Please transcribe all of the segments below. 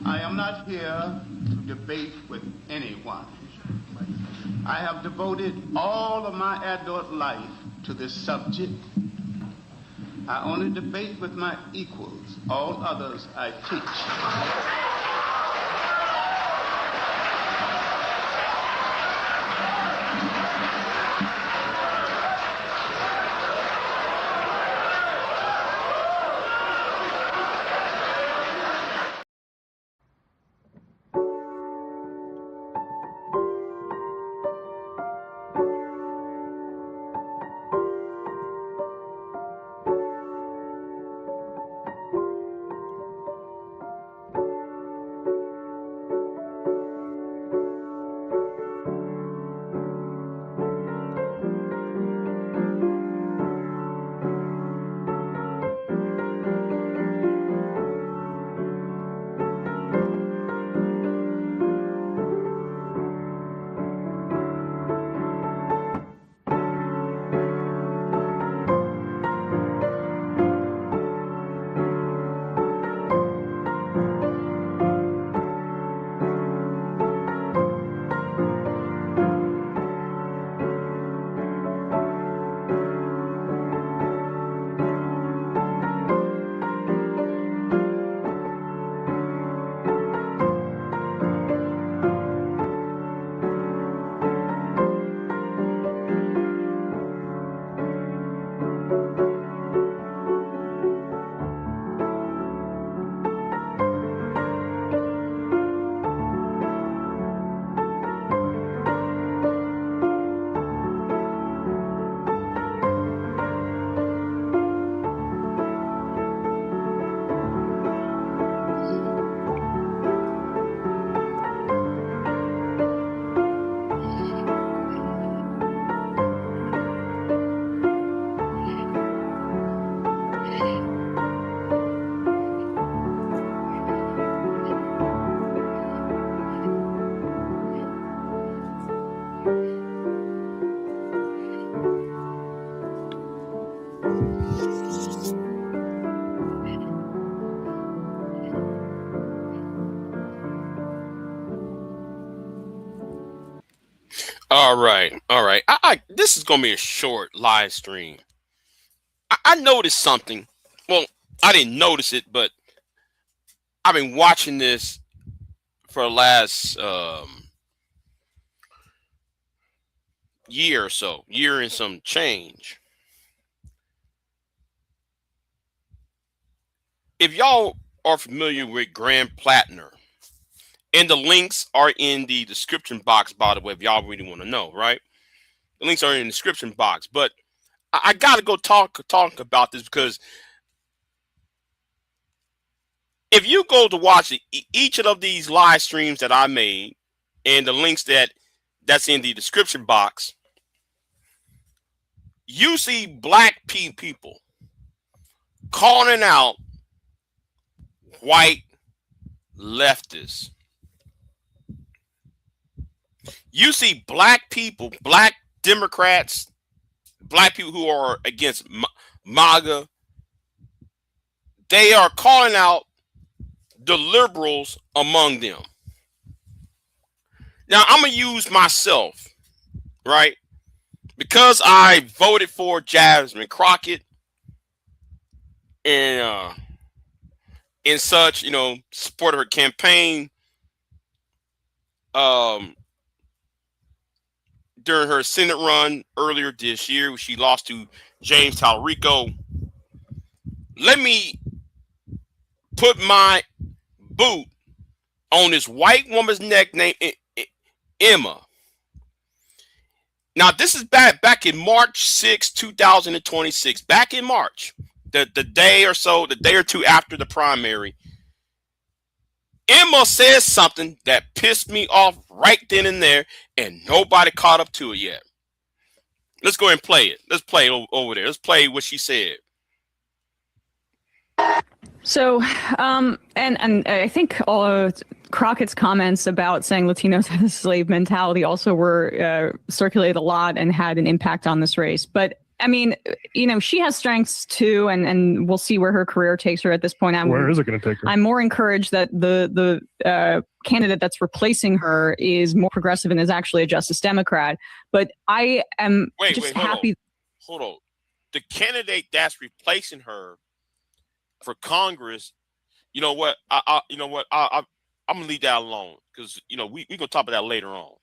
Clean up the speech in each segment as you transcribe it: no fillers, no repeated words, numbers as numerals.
I am not here to debate with anyone. I have devoted all of my adult life to this subject. I only debate with my equals. All others I teach. All right. This is gonna be a short live stream. I noticed something. Well, I didn't notice it, but I've been watching this for the last year or so, year and some change. If y'all are familiar with Graham Platner, and the links are in the description box, by the way, if y'all really want to know, right? The links are in the description box. But I gotta go talk about this, because if you go to watch each of these live streams that I made and the links that's in the description box, you see black people calling out white leftists. You see black people, black Democrats, black people who are against MAGA. They are calling out the liberals among them. Now, I'm going to use myself, right? Because I voted for Jasmine Crockett and such, supported her campaign during her Senate run earlier this year. She lost to James Talarico. Let me put my boot on this white woman's neck named Emma. Now, this is back in March 6, 2026. Back in March, the day or two after the primary, Emma says something that pissed me off right then and there, and nobody caught up to it yet. Let's go ahead and play it. Let's play it over there. Let's play what she said. So, and I think all of Crockett's comments about saying Latinos have a slave mentality also were circulated a lot and had an impact on this race. But I mean, she has strengths too, and we'll see where her career takes her at this point. Where is it going to take her? I'm more encouraged that the candidate that's replacing her is more progressive and is actually a Justice Democrat. But I am happy. Hold on. The candidate that's replacing her for Congress, you know what? I'm gonna leave that alone because we gonna talk about that later on.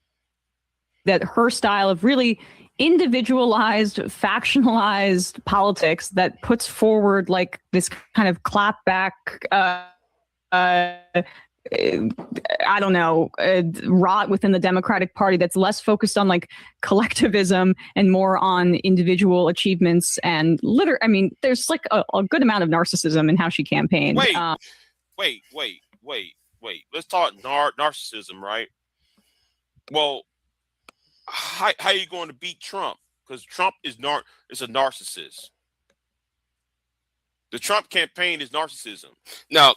That her style of really individualized, factionalized politics that puts forward like this kind of clapback, I don't know, rot within the Democratic Party that's less focused on like collectivism and more on individual achievements and there's like a good amount of narcissism in how she campaigned. Wait. Let's talk narcissism, right? Well, how are you going to beat Trump? Because Trump is a narcissist. The Trump campaign is narcissism. Now,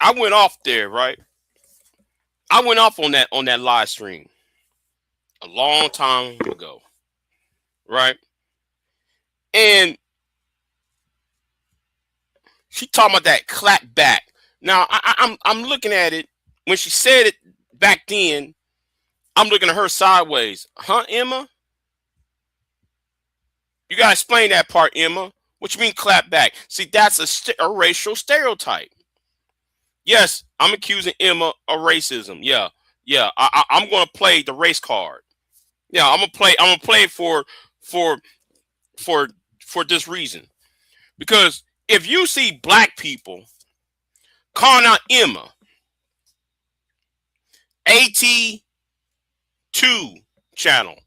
I went off there, right? I went off on that live stream a long time ago, right? And she talking about that clap back. Now I'm looking at it when she said it back then. I'm looking at her sideways, huh, Emma? You gotta explain that part, Emma. What you mean clap back? See, that's a racial stereotype. Yes, I'm accusing Emma of racism. Yeah. I'm gonna play the race card. Yeah, I'm gonna play it for this reason. Because if you see black people calling out Emma, AT2 channel,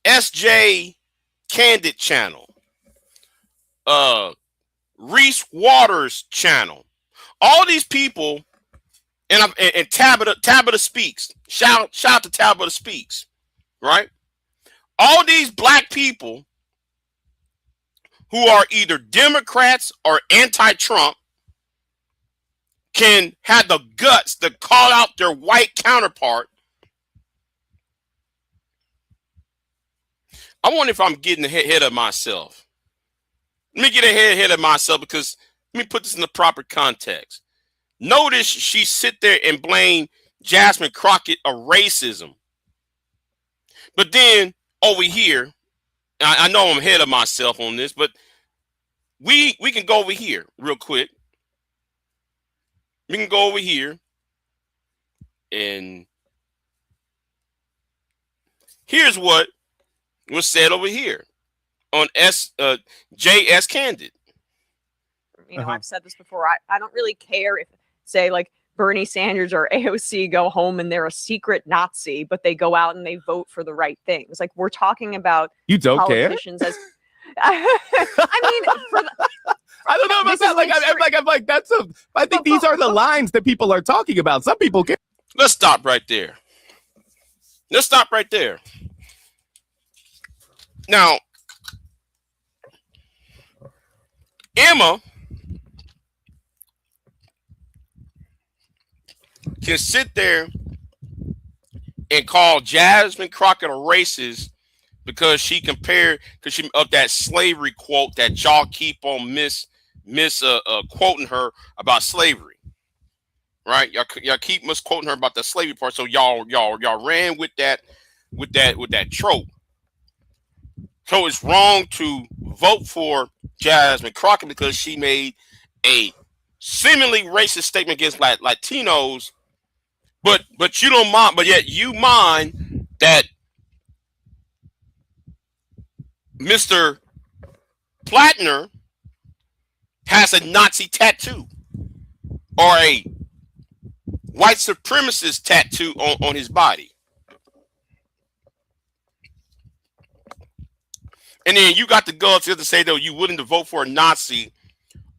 SJ Candid channel, Reese Waters channel, all these people, and Tabitha Speaks. Shout out to Tabitha Speaks, right? All these black people who are either Democrats or anti-Trump can have the guts to call out their white counterpart. I wonder if I'm getting ahead of myself. Let me get ahead of myself because let me put this in the proper context. Notice she sit there and blame Jasmine Crockett of racism. But then over here, I know I'm ahead of myself on this, but we can go over here real quick. We can go over here and here's what was said over here on JS Candid. I've said this before. I don't really care if, say, like Bernie Sanders or AOC go home and they're a secret Nazi, but they go out and they vote for the right things. Like, we're talking about politicians as I don't know about that. I'm like, I think these are the lines that people are talking about. Some people can. Let's stop right there. Now, Emma can sit there and call Jasmine Crockett a racist because she of that slavery quote that y'all keep on quoting her about slavery, right? Y'all keep misquoting her about the slavery part. So y'all ran with that trope. So it's wrong to vote for Jasmine Crockett because she made a seemingly racist statement against Latinos, but you don't mind, but yet you mind that Mr. Platner has a Nazi tattoo or a white supremacist tattoo on his body. And then you got the guts to say though you wouldn't vote for a Nazi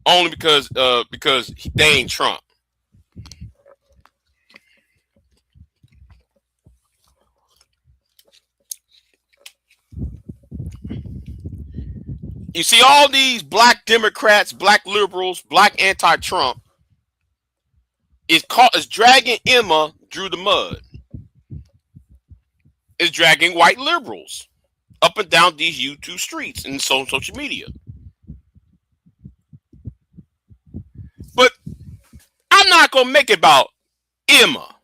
only because they ain't Trump. You see all these black Democrats, black liberals, black anti-Trump is dragging Emma through the mud. It's dragging white liberals up and down these YouTube streets and social media. But I'm not going to make it about Emma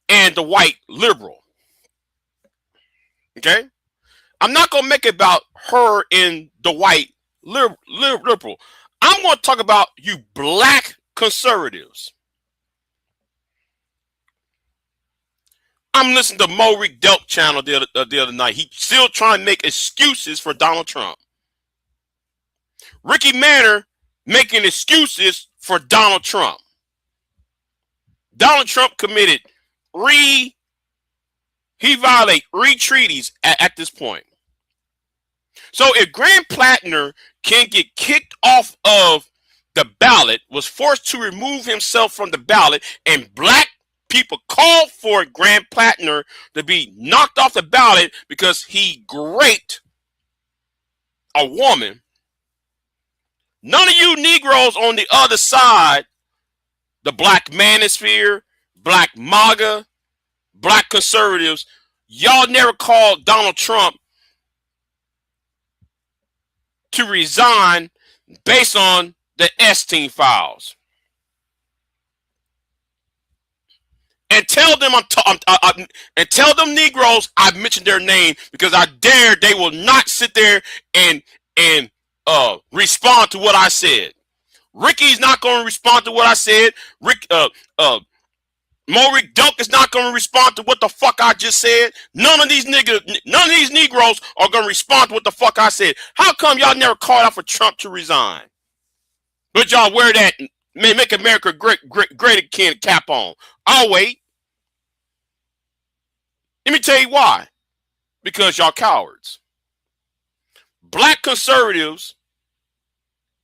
and the white liberal. Okay? I'm not going to make it about her and the white liberal. I'm going to talk about you black conservatives. I'm listening to Mo Rick Delp channel the other night. He's still trying to make excuses for Donald Trump. Ricky Manor making excuses for Donald Trump. Donald Trump committed he violated 3 treaties at this point. So if Graham Platner can get kicked off of the ballot, was forced to remove himself from the ballot, and black people called for Graham Platner to be knocked off the ballot because he raped a woman, none of you Negroes on the other side, the black manosphere, black MAGA, black conservatives, y'all never called Donald Trump to resign based on the Epstein files. And tell them and tell them Negroes I mentioned their name, because I dare they will not sit there and respond to what I said. Ricky's not going to respond to what I said. Mo Rick Dunk is not going to respond to what the fuck I just said. None of these Negroes are going to respond to what the fuck I said. How come y'all never called out for Trump to resign? But y'all wear that Make America Great Again cap on. I'll wait. Let me tell you why. Because y'all cowards. Black conservatives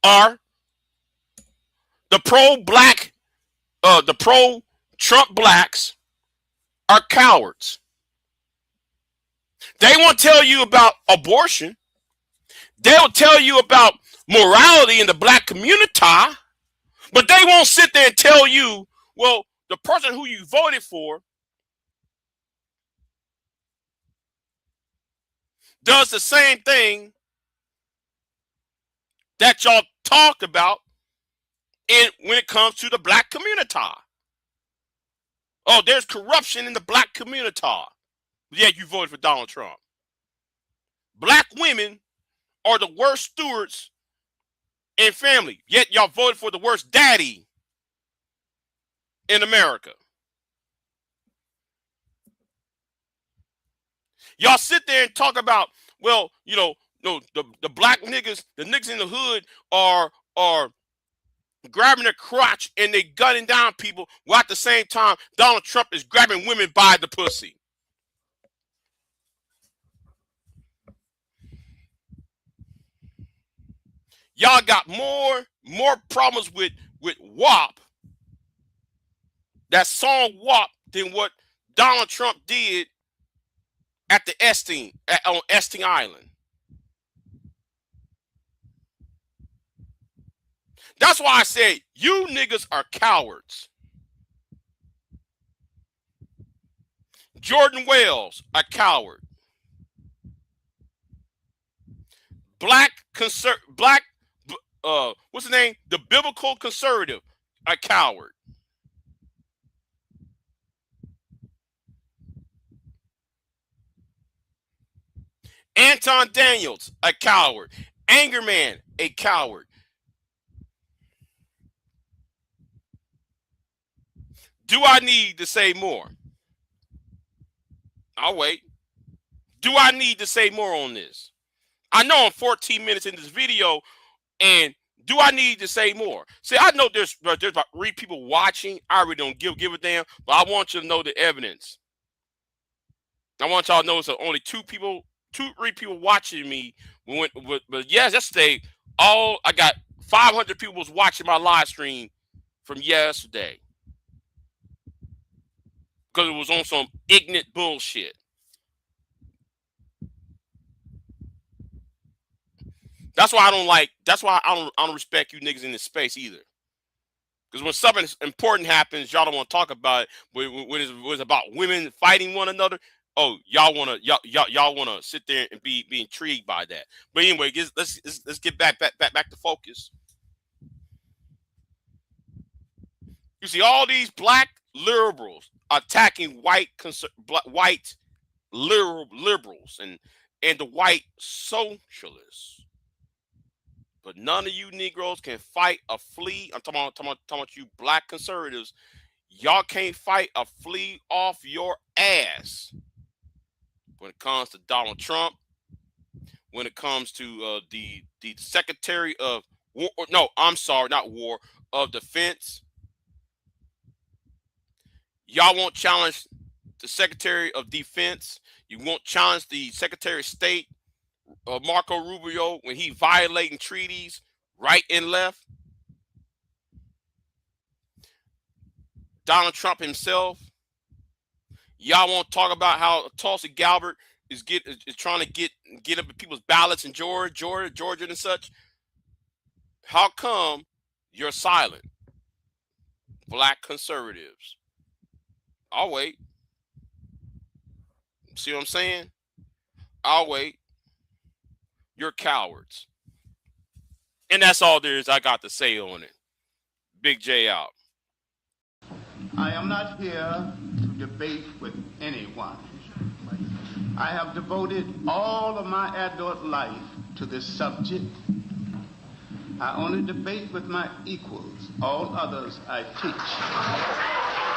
are the pro-black, the pro-Trump blacks are cowards. They won't tell you about abortion. They'll tell you about morality in the black community, but they won't sit there and tell you, well, the person who you voted for does the same thing that y'all talked about when it comes to the black community. Oh, there's corruption in the black community. Yeah, you voted for Donald Trump. Black women are the worst stewards in family, yet y'all voted for the worst daddy in America. Y'all sit there and talk about, well, you know, no, the black niggas, the niggas in the hood are grabbing their crotch and they gunning down people, while at the same time Donald Trump is grabbing women by the pussy. Y'all got more problems with WAP, that song WAP, than what Donald Trump did at the on Epstein Island. That's why I say you niggas are cowards. Jordan Wells, a coward. What's the name? The biblical conservative, a coward. Anton Daniels, a coward. Angerman, a coward. Do I need to say more? I'll wait. Do I need to say more on this? I know I'm 14 minutes in this video, and do I need to say more? See, I know there's about 3 people watching. I really don't give a damn, but I want you to know the evidence. I want y'all to know it's only 2, 3 people watching me. But yes, yesterday, I got 500 people was watching my live stream from yesterday, because it was on some ignorant bullshit. That's why I don't respect you niggas in this space either. Because when something important happens, y'all don't want to talk about it. When it's about women fighting one another, Oh, y'all wanna sit there and be intrigued by that. But anyway, let's get back to focus. You see all these black liberals attacking white liberals and the white socialists. But none of you Negroes can fight a flea. I'm talking about you black conservatives. Y'all can't fight a flea off your ass when it comes to Donald Trump, when it comes to the Secretary of War. No, I'm sorry, not War, of Defense. Y'all won't challenge the Secretary of Defense. You won't challenge the Secretary of State, Marco Rubio, when he violating treaties right and left. Donald Trump himself. Y'all won't talk about how Tulsi Gabbard is trying to get up people's ballots in Georgia and such. How come you're silent, black conservatives? I'll wait. See what I'm saying? I'll wait. You're cowards. And that's all there is I got to say on it. Big J out. I am not here to debate with anyone. I have devoted all of my adult life to this subject. I only debate with my equals. All others I teach.